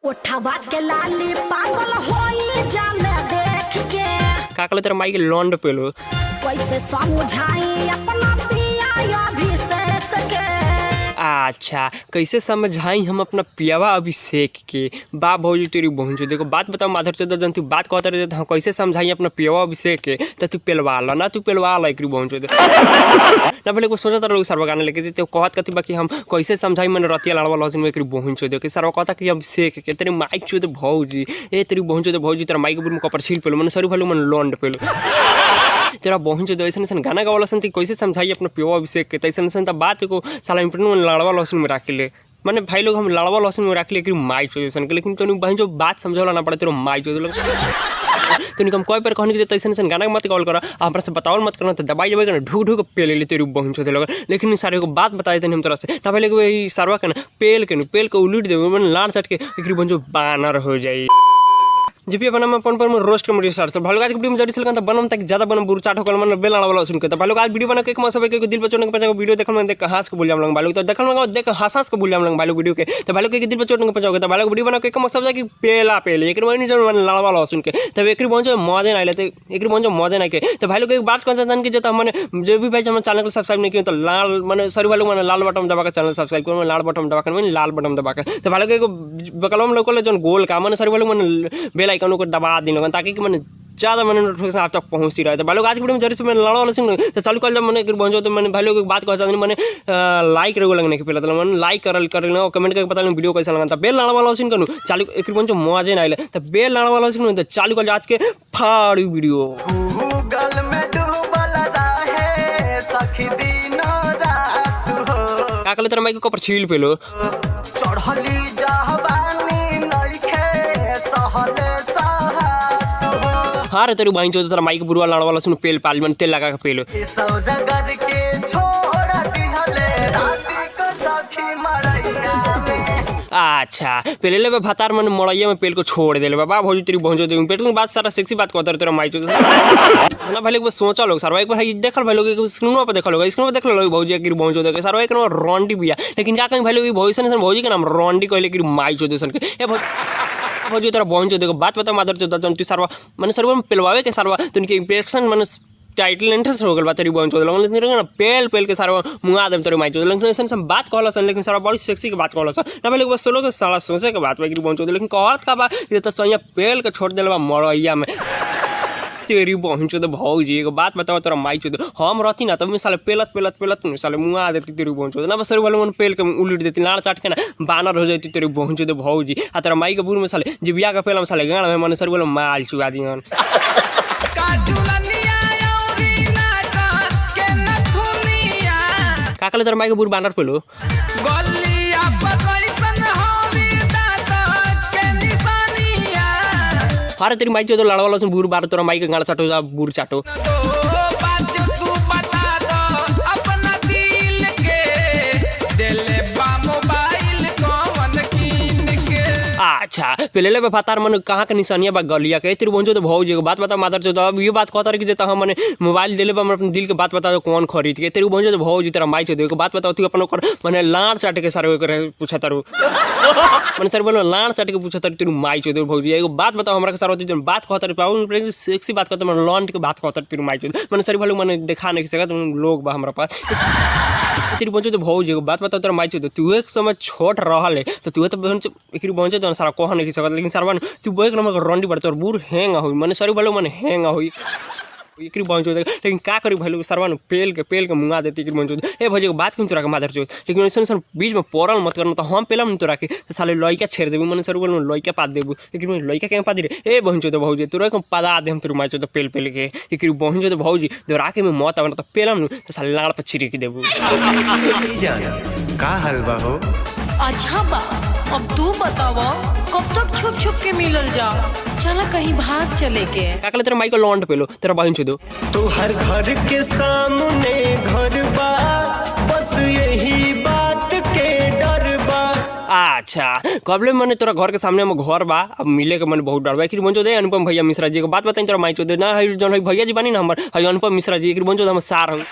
उठावा के लाली पागल होई जाने देख के का कहले तेरा माई के लौंड पेलो कैसे समझाई अपना पिया अभिषेक के। अच्छा कैसे समझाई हम अपना पियावा अभिषेक के बा भौजी तेरी बहन जो देखो बात बताओ माधर चौदह जन तू बात कहते रहे हम कैसे समझाई अपना पियावा अभिषेक के तो तू पेलवा ला ना तू पेलवा ला एक बहन चौदह ना पहले को सोचा था सर्व गाने लेके तो कहत कथी बाकी हम कैसे समझाई मैंने रतिया लड़वा लहसुन में एक बहन चौदह के सर्व कहता कि अभिषेक के तेरे माइक चौदह भौजी ए तेरी बहन चौदह भौजी तेरा माइक बुर में कपर छील पेलो मैंने सरू भलो मैंने लौंड पेलो तेरा बहन जो ऐसा ऐसा गाना गावाला सन कैसे समझाई अपना पियो अभिषेक के तैसे ऐसा बात को साला इंटरनेट में लड़वा लहसुन में रख ले मैंने भाई लोग हम लड़वा लहसुन में रख ले कि माई चौदह के लेकिन तो बहन जो बात समझौला ना पड़े तेरा माई चौदह तो हम कोई पर कहने के तैसे ऐसा गाना मत कॉल करा हमरा से बताओ मत करना तो दबाई जब ना ढूक ढूक पे ले तेरी बहन चौदह लगा लेकिन सारे को बात बताए थे हम तरह से ना पहले वही सारवा के ना पेल के उलट देवे मैंने लाड़ चट के एक बहन जो बानर हो जाए जीपी बना मैं पर रोस्ट के मरी सर तो भालो आज वीडियो में जरी सलकन त बनम तक ज्यादा बनम बुर चाट होकल मन बेला वाला सुन के तो भालो आज वीडियो बना के मत सब के दिल बचोने के पचा वीडियो देखल मन देख हंस के बोल जाम लंग भालो तो देखल मन देख हंस के बोल जाम लंग भालो वीडियो के तो भालो के दिल बचोने के पचा तो भालो वीडियो बना के मत सब कि पेला पेले एक वही जो मन लाड़ वाला सुन के तब एक बहन जो मजे ना आइले तो एक बहन जो मजे ना के तो भालो के बात कौन जान के जता माने जो भी भाई हम चैनल को सब्सक्राइब नहीं किया तो लाल माने सॉरी भालो माने लाल बटन दबा के चैनल सब्सक्राइब करो लाल बटन दबा के लाल बटन दबा के तो भालो के बकलम लोकल जो गोल का माने सॉरी भालो माने बेल आइकन को दबा दिन ताकि कि मैंने ज़्यादा मैंने नोटिफिकेशन आप तक पहुँचती रहे तो भाई लोग आज वीडियो में जरूर से मैंने लड़ा वाला सुन तो चालू कर जब मैंने पहुँचो तो मैंने भाई लोग बात कहता मैंने लाइक रेगो लगने के पहले तो मैंने लाइक कर कमेंट करके बता वीडियो कैसा लगा था बेल लड़ा वाला सुन करूँ चालू एक पहुँचो मजे ना आए तो बेल लड़ा वाला सुन तो चालू कर आज के फाड़ी वीडियो का कहले तेरा माइक ऊपर छील पेलो हाँ रे तेरी बहन चौदह तेरा माइक बुरवा लड़ा वाला सुन पेल पाल मन तेल लगा के पेलो अच्छा पहले ले भातार मन मड़ैया में पेल को छोड़ दे बाबा भौजी तेरी बहन चौदह पेट में बात सारा सेक्सी बात कहता तेरा माइक चौदह ना भाई लोग सोचा लोग सारा एक बार देखल भाई लोग स्क्रीन पर देखल लोग स्क्रीन पर देख लो भौजी की बहन चौदह के सारा एक रॉन्डी बिया लेकिन क्या कहीं भाई लोग भौजी के नाम रॉन्डी कहले कि माई चौदह सन के भौजी तेरा बहन चौदह बात बता मादर चौदह जन तू सारवा मैंने सर्व में पेलवावे के सारवा तो उनके इंप्रेशन मैंने टाइटल इंटरेस्ट हो गल तेरी बहन चौदह लेकिन पेल के सारा मुँगा दे तेरे माई चौदह लेकिन ऐसा बात कहला सन लेकिन सारा बड़ी सेक्सी के बात कहला सन ना पहले बस सोलो के सारा सोचे के बात बहन चौदह लेकिन कहत का बा ये तो सैया पेल के छोड़ दिल बा मड़ैया में तेरी बहन चौदह भौजी एगो बात बताओ तेरा माई चौदह हम रहती ना तब मैं साले पेलत साले मुँगा देती तेरी बहन चौदह ना बस सर वाले मन पेल के उलट देती लाड़ चाट के ना बानर हो जाती तेरी बहन चौदह भौजी आ तेरा माई के बूढ़ में साले जिबिया का पेला में साले गाड़ में मन सर वाले माल चुगा दियन का कहले तेरा माई के बूढ़ बानर पेलो हाँ तेरी माई चौदह लड़ा वाला बूढ़ बार तोरा माई के गाड़ चाटो जा बूढ़ चाटो अच्छा पहले ले भातार मन कहाँ के निशानिया बा गलिया के तेरी बहन चौदह भौजी एगो बात बता मादर चौदह अब ये बात कहता रही कि जेता हम मैंने मोबाइल दिले बा अपने दिल के बात बताओ कौन खरीद के तेरी बहन चौदह भौजी तेरा माई चौदह एगो बात बताओ तू अपन मैंने लाड़ चाट के सारे पूछा तारू मैंने सर बोलो लाड़ चाट के पूछा तारू तेरी माई चौदह भौजी एगो बात बताओ हमरा के सारा बात कहता रही सेक्सी बात कहता मैंने लॉन्ड के बात कहता तेरी माई चौदह मैंने सर बोलो मैंने देखा नहीं सका लोग बा हमारा पास तेरी बहन चौदह भौजी एगो बात बताओ तेरा माई चौदह तू एक समय छोट रहा है तो तू तो बहन एक बहन चौदह सारा कह नहीं सकता लेकिन सारा तू बोल नंबर रंडी बढ़ते और बूढ़ हैंग हुई मैंने सॉरी भाई मैंने हैंग हुई एक बहन चौदह लेकिन क्या करी भाई लोग सरवा पेल के मुँगा देती एक बहन चौदह ए भौजी बात क्यों तोरा के मादर चौदह लेकिन ऐसा बीच में पड़ल मत करना तो हम पेलम तोरा के तो साले लड़का छेड़ देबू मैंने सर बोल लड़का पाद देबू लेकिन लड़का क्या पादी रे ए बहन चौदह भौजी तोरा को पदा दे हम तेरे माई चौदह पेल के एक बहन चौदह भौजी दोरा के में मत आना तो पेलम तो साले लाड़ पर छिड़क देबू का हलवा हो अच्छा बा अब तू बतावा कब तक छुप छुप के मिलल जाओ चला कहीं भाग चले के का कहले तेरा माई को लौंड पेलो तेरा बहन चौदह तो हर घर के सामने घर बा बस यही बात के डर बा अच्छा कबले मैंने तोरा घर के सामने में घर बा अब मिले के मन बहुत डर बा एक बहन चौदह अनुपम भैया मिश्रा जी के बात बताई तेरा माई चौदह ना है जौन है भैया जी बानी ना हमार है अनुपम मिश्रा जी एक बहन चौदह हम सार हूँ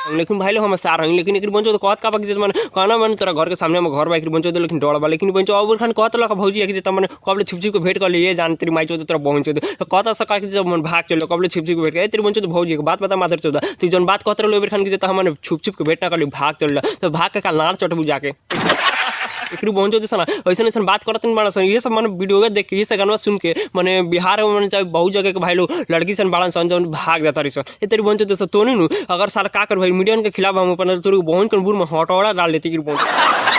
लेकिन भाई लोग हम सार हई लेकिन एकरी बंचो तो कहत का बाकी मन कहना मन तोरा घर के सामने हम घर बा एकरी बंचो तो लेकिन डर बा लेकिन बंचो और खान कहत लका भौजी कि तमने कबले छिपछिप के भेंट कर लिए जान तेरी माई चोद तोरा बहन चोद तो कहता सका कि जब मन भाग चलो कबले छिपछिप के भेंट कर तेरी बंचो तो भौजी के बात बता मादर चोद तू जन बात कहत रहो खान कि हमने छुप के भेंट ना कर भाग चल तो भाग के काल नार चटबू जाके एकरी बहन चोद सना ऐसा ऐसा बात करत नहीं बड़ा सन ये सब मन वीडियो देख के ये सब गाना सुन के माने बिहार में चाहे बहुत जगह के भाई लोग लड़की सन बाड़न सन जौन भाग जाता रही सन ये तेरी बहन चोद तो नहीं अगर सारा का कर भाई मीडियन के खिलाफ हम अपन तोरी बहन के बुर में हटौड़ा डाल देती एकरी बहन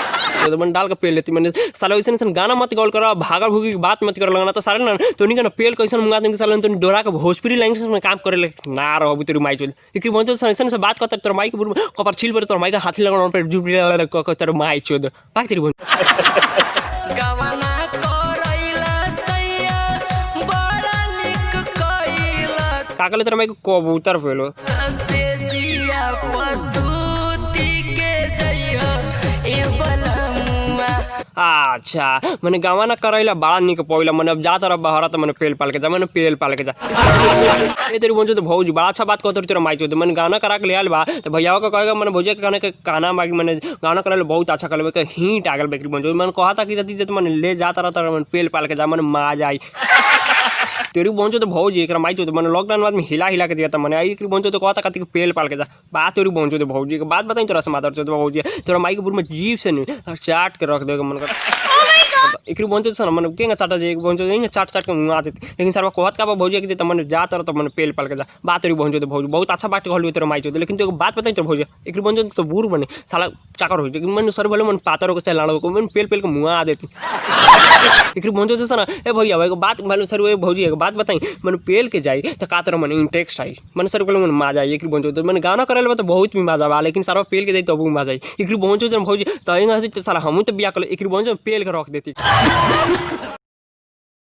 तो मन डाल के पेल लेती मैंने साला वैसे ऐसा गाना मत गौल करा भागा भूगी की बात मत कर लगना तो सारे ना तो नहीं कहना पेल कैसे मंगा देंगे साला तो डोरा के भोजपुरी लैंग्वेज में काम करे ना रहो तेरी माई चोद एकरी बहन चोद ऐसा ऐसा बात करता तोर माई के बुर में कपर छील पर तोर माई का हाथी लगाना पे जुड़ तेरे माई चोद भाग तेरी बहन काकले तेरा माई को कबूतर पेलो अच्छा मैंने गवाना करैला बड़ा निक पइला मैंने अब जाता रह बहरा तो मैंने पेल पाल के जा मैंने पेल पाल के जा ये तेरी बंचो तो भौजी बड़ा अच्छा बात कहते तेरा माई चोद मैंने गाना करा के ले आल बा तो भैया का कहेगा मैंने भौजी के गाने के गाना मांगी मैंने गाना करैला बहुत अच्छा करले के हिट आगल बेकरी बंचो मैंने कहा था कि जति मैंने ले जाता रहता मैंने पेल पाल के जा मैंने मा जाई तेरी बहन तो भौजी एक माई तो मैंने लॉकडाउन बाद में हिला के दिया था मैंने आई बहन तो कहता कति पेल पाल के जा बात तेरी बहन तो भौजी के बात बताई तोरा से मादर चोद भौजी तोरा माई के बुर में जीव से नहीं चाट के रख देगा मन का एकरी बहन तो ना मैंने केंगा चाटा दे बहन तो चाट के मुँह देती लेकिन सर कहत का भौजी के मैंने जाता रह तो मैंने पेल पाल के जा बात तेरी बहन तो भौजी बहुत अच्छा बात कहल तेरा माई चोद लेकिन तो बात बताई तो भौजी एकरी बहन तो बूढ़ बने साला चाकर हो लेकिन मैंने सर बोले मन पातर को चलाना को मैंने पेल के मुँह देती एकरी बहन तो ना ए भैया भाई बात मालूम सर वो भौजी बात बताई मैंने पेल के जाई तो का तरह मैंने इंटेक्स्ट आई मैंने सर बोले मैंने मजा आई एकरी बहन तो मैंने गाना करे तो बहुत भी मजा बा लेकिन सारा पेल के जाई तब मजा आई एकरी बहन तो भौजी तो सारा हम तो बिया कर एकरी बहन पेल के रख देती